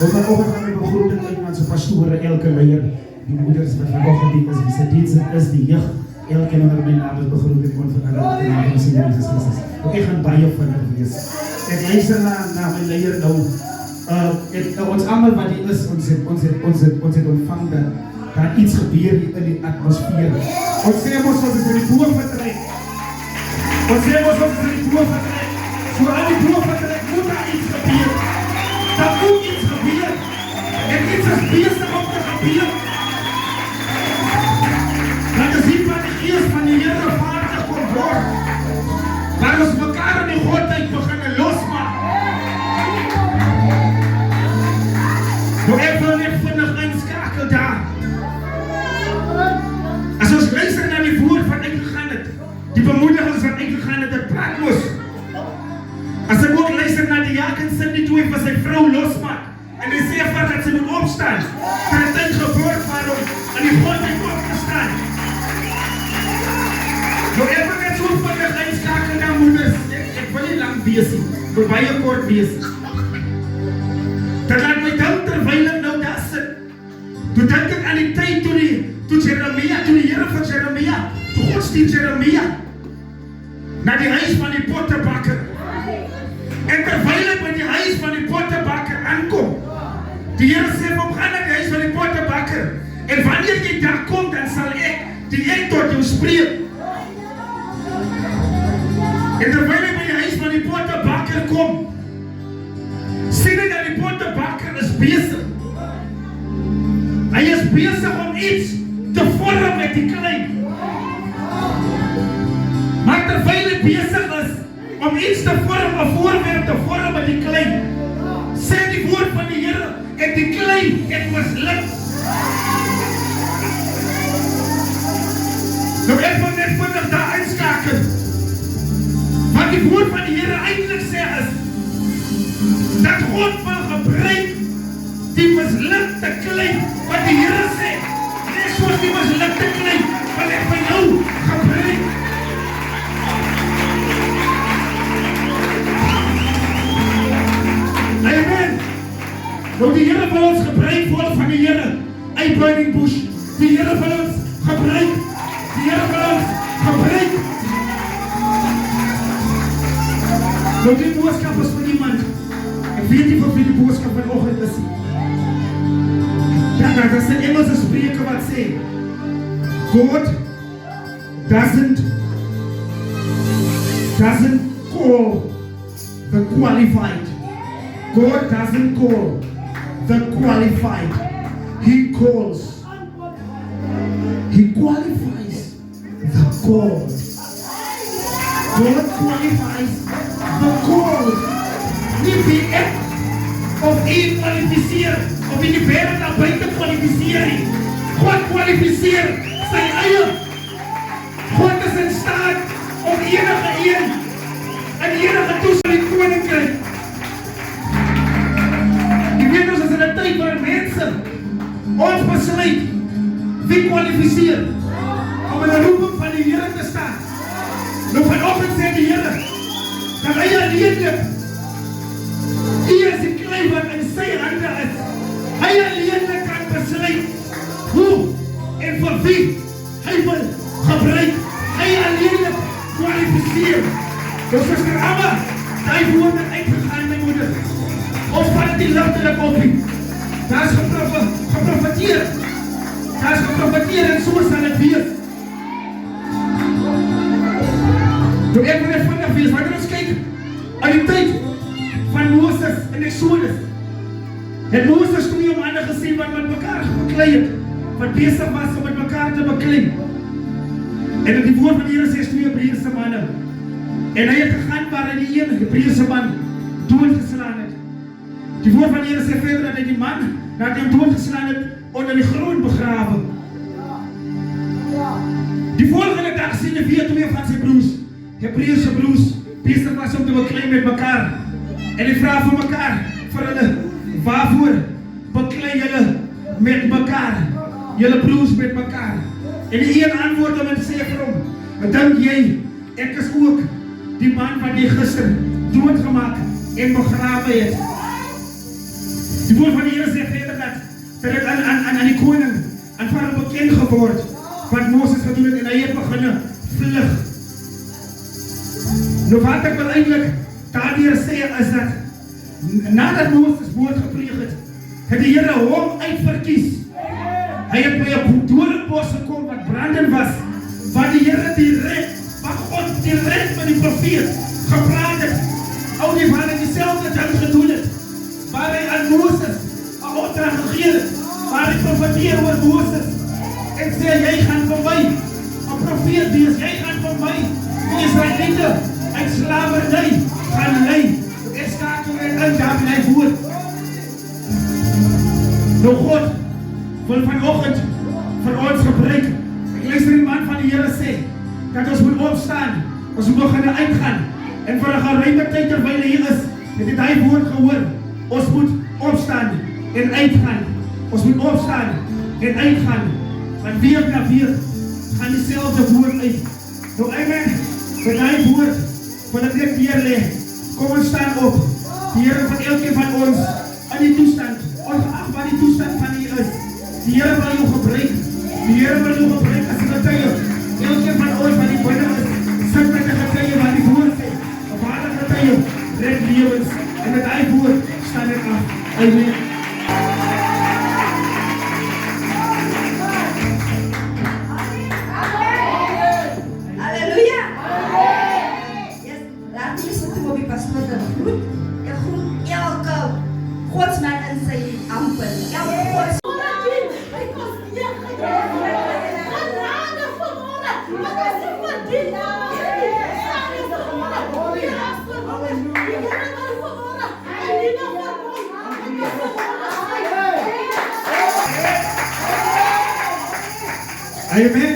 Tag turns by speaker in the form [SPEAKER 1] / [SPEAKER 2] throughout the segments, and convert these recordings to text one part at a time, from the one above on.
[SPEAKER 1] Vanoggend gaan we begroeting uit aan zijn pastoren, elke leier, die moeders wat vanoggend die is, wie sy dienst is, die jeugd, elkeen onder my naam is begroeting onveranderd in de naam van sy Jezus Christus. Ek gaan baie vinnig wees. Ek luister na my leier nou. Ons allemaal wat die is, ons het ontvang dat daar iets gebeur in die atmosfeer. Ons sê ons is in die boom vertrek. Ons sê ons is in die boom vertrek. So aan die boom vertrek moet daar iets gebeur. Daar moet iets gebeur. En iets is bezig om te gebeur. Dat is hier wat die geest van die Here vaardig kon word. Waar ons mekaar in die godheid beginnen losmaak. Nou ek wil net vinnig inskakel daar. As ons luister na die woord wat ek gegaan het, die bemoedigings wat ek gegaan het, dit praat los. As ek ook luister na die Jakob sin die twee van sy vrou losmaak, en hy sê van dat sy moet opstaan, vir het tyd gebeurt waarom in die godheid op te staan. Nou ek wil net so vinnig inskakel na moeders, ek wil nie lang wees nie, ek wil baie kort wees. Dat laat my dan terwijl ek nou daar sit. Toe dink ek aan die tyd toe die Here van Jeremia, toe God stuur Jeremia na die huis van die pottebakker. En terwijl ek by die huis van die pottebakker aankom, die Here sê vir hom, gaan na die huis van die pottebakker. En wanneer jy daar kom, dan sal ek tot jou spreek. En terwijl ek by die huis van die pottebakker kom, sien ek dat die pottebakker is bezig. Hy is bezig om iets te vorm met die klei. Maar terwijl hy bezig is om iets te vorm, 'n voorwerp te vorm met die klei, sê die woord van die Here, en die klei het misluk. Nou ek wil net vinnig daar inskakel. Wat die woord van die Here eintlik sê is, dat God wil gebruik die mislukte klei, wat die Here sê, net soos die mislukte klei, wil ek van jou gebruik. Amen. Nou die Here wil ons gebruik, volk van die Here, uit Burning Bush, die Here wil ons gebruik, die Here wil ons gebruik. Nou die boodskap is van iemand, ek weet nie wat die boodskap vanoggend is. Dat is 'n Engelse spreker wat sê, God doesn't call the qualified. God doesn't call the qualified. He qualifies the called. God qualifies the called. Nie die ek of u kwalifiseer, of in die wêreld daar buite kwalifiseer nie. God kwalifiseer sy eie. God is in staat om enige een in enige toestand die koninkryk. Jy weet ons is in 'n tyd waar mense ons besluit wie kwalifiseer om in 'n roeping van die Here te staan. Nou vanoggend sê die Here dat hy alleenlik, hy is die klei wat in sy hande is. Hy alleenlik kan besluit hoe en vir wie hy wil gebruik. Hy alleenlik kwalifiseer. Dus Suster Amma, die woord het uitgegaan, my moeder. Ons vat die ligtelik op nie. Daar is geprofeteer. Daar is geprofeteer en so sal het wees. Toe ek wil net vinnig wees, wanneer ons kyk aan die tyd van Moses en Exodus, het Moses toe nie om ander gesien wat met mekaar beklei het, wat bezig was om met mekaar te beklei. En in die woord van die Here sê 2 Hebreëse manne, en hy het gegaan waar hy die een Hebreëse man doodgeslaan het. Die woord van die Here sê verder dat hy die man, dat hy hom doodgeslaan het, onder die grond begrawe. Die volgende dag sien hy weer 2 van sy broers, Hebreëse broers, bezig was om te beklei met mekaar. En die vraag vir mekaar, vir hulle, waarvoor beklei julle met mekaar? Julle broers met mekaar. En die een antwoord hom en sê vir hom, wat dink jy, ek is ook die man wat jy gister doodgemaak en begrawe het. Die woord van die Here sê verder dat dit aan die koning, aan Farao bekend geword, wat Moses gedoen het, en hy het begin vlug. Nou wat ek wil eintlik daardeur sê is dat, nadat Moses woord gepleeg het, het die Here hom uitverkies. Hy het by 'n doornbos gekom wat brandend was, waar die Here waar God direk met die profeet gepraat het. Ou die van dieselfde ding gedoen het, waar hy aan Moses 'n opdrag gegee het, waar hy profeteer oor Moses en sê, jy gaan van my 'n profeet wees, jy gaan van my die Israeliete uit slavernij gaan lei. Ek skakel in daar bly voort. Nou God wil vanoggend vir ons gebruik. Ek luister die man van die Here sê dat ons moet opstaan, ons moet begin uitgaan, en vir 'n geruime tyd terwyl hier is, het hy woord gehoor, ons moet opstaan en uitgaan. Ons moet opstaan en uitgaan, want week na week gaan dieselfde woord uit. Nou amen, vir die woord wil ek net hier lê. Kom ons staan op. Die Here van elkeen van ons in die toestand, ongeag wat die toestand van u is, die Here wil jou gebruik. Die Here wil jou gebruik as 'n getuie. Elkeen van ons wat die binne is, sit met 'n getuie wat die woord sê. 'n ware getuie red lewens, en met hy woord staan ek af. Amen.
[SPEAKER 2] Halleluja. Yes, laat my so toe op die pastoor te groet. Ek groet elke godsman in sy ampel. Elke godsman.
[SPEAKER 1] Amen.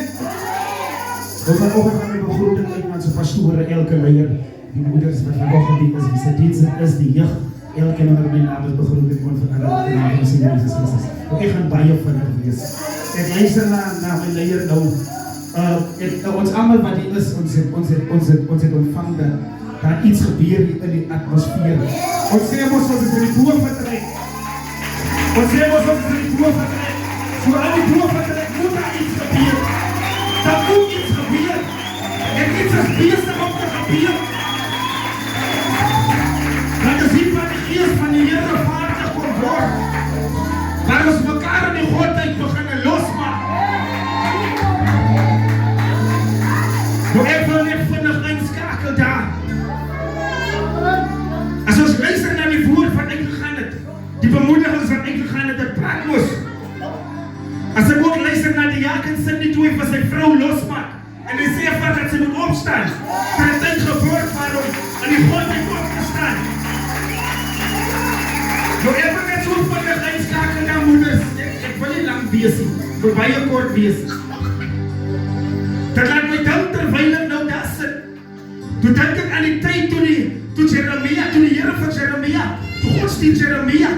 [SPEAKER 1] Ons vanoggend gaan met begroeting uit aan sy pastore, elke leier, die moeders wat vanoggend hier is, wie sy dienste is, die jeug, elkeen onder my naam is begroeting van verander in die naam van sy Here Jesus Christus. Ek gaan baie vinnig wees. Ek luister na my leier nou. Ons almal wat hier is, ons het ontvang dat daar iets gebeur hier in die atmosfeer. Ons sê ons is in die boom vertrek. Ons sê ons is in die boom vertrek. So aan die boom vertrek moet daar iets gebeur. Daar moet iets gebeur. En iets is besig om te gebeur. Dat is hier van die gees van die Here vaardig kom word. Waar ons mekaar in die godheid begin losmaak. Nou ek wil net vinnig inskakel daar. As ons luister na die woord wat uitgegaan het, die bemoedigings wat uitgegaan het, dit praat mos. As ek ook luister na die Jakob sin die toe vir sy vrou losmaak, en hy sê vir dat sy moet opstaan, dat het tyd geword waarom in die godheid opgestaan. Nou ek wil net so vinnig inskakel na moeders, ek wil nie lang wees nie, wil baie kort wees. Dat laat my dink terwyl ek nou daar sit. Toe dink ek aan die tyd toe Jeremia, toe die Here vir Jeremia, toe God stuur Jeremia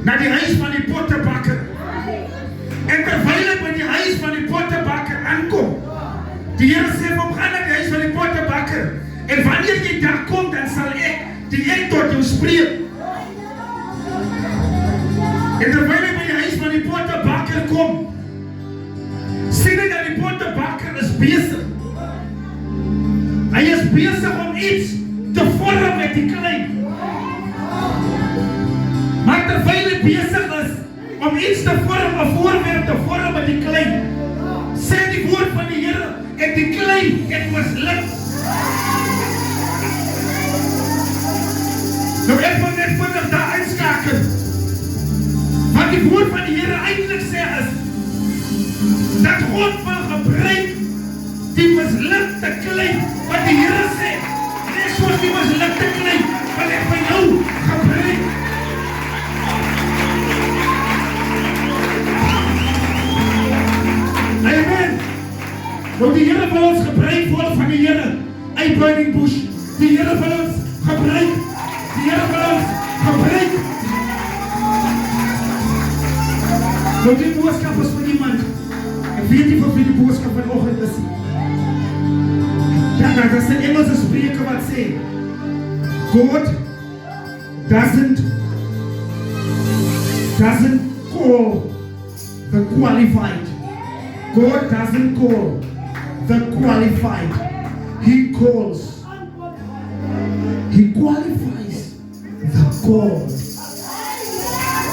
[SPEAKER 1] na die huis van die pottebakker. En terwyl hy by die huis van die pottebakker aankom, die Here sê vir hom, gaan na die huis van die pottebakker, en wanneer jy daar kom, dan sal ek tot jou spreek. En terwyl hy by die huis van die pottebakker kom, sien hy dat die pottebakker is besig. Hy is besig om iets te vorm met die klei. Maar terwyl hy besig is om iets te vorm, 'n voorwerp te vorm met die klei, sê die woord van die Here, en die klei het misluk. Nou ek wil net vinnig daar uitskakel. Wat die woord van die Here eintlik sê is, dat God wil gebruik die mislukte klei, wat die Here sê, net soos die mislukte klei, wil ek by jou gebruik. Amen. Nou die Here wil ons gebruik, volk van die Here, uit Burning Bush. Die Here wil ons gebruik. Die Here wil ons gebruik. Nou die boodskap is vir iemand. Ek weet nie vir die boodskap vanoggend is. Ja, dat is 'n Engelse spreker wat sê, God doesn't doesn't call the qualified. God doesn't call the qualified. He calls. He qualifies the called.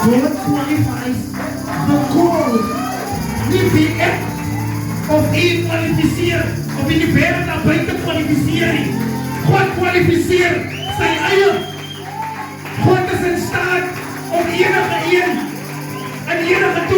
[SPEAKER 1] God qualifies the called. Nie die ek of u kwalifiseer of in die wêreld daar buite kwalifiseer nie. God kwalifiseer sy eie. God is in staat om enige een in enige toestand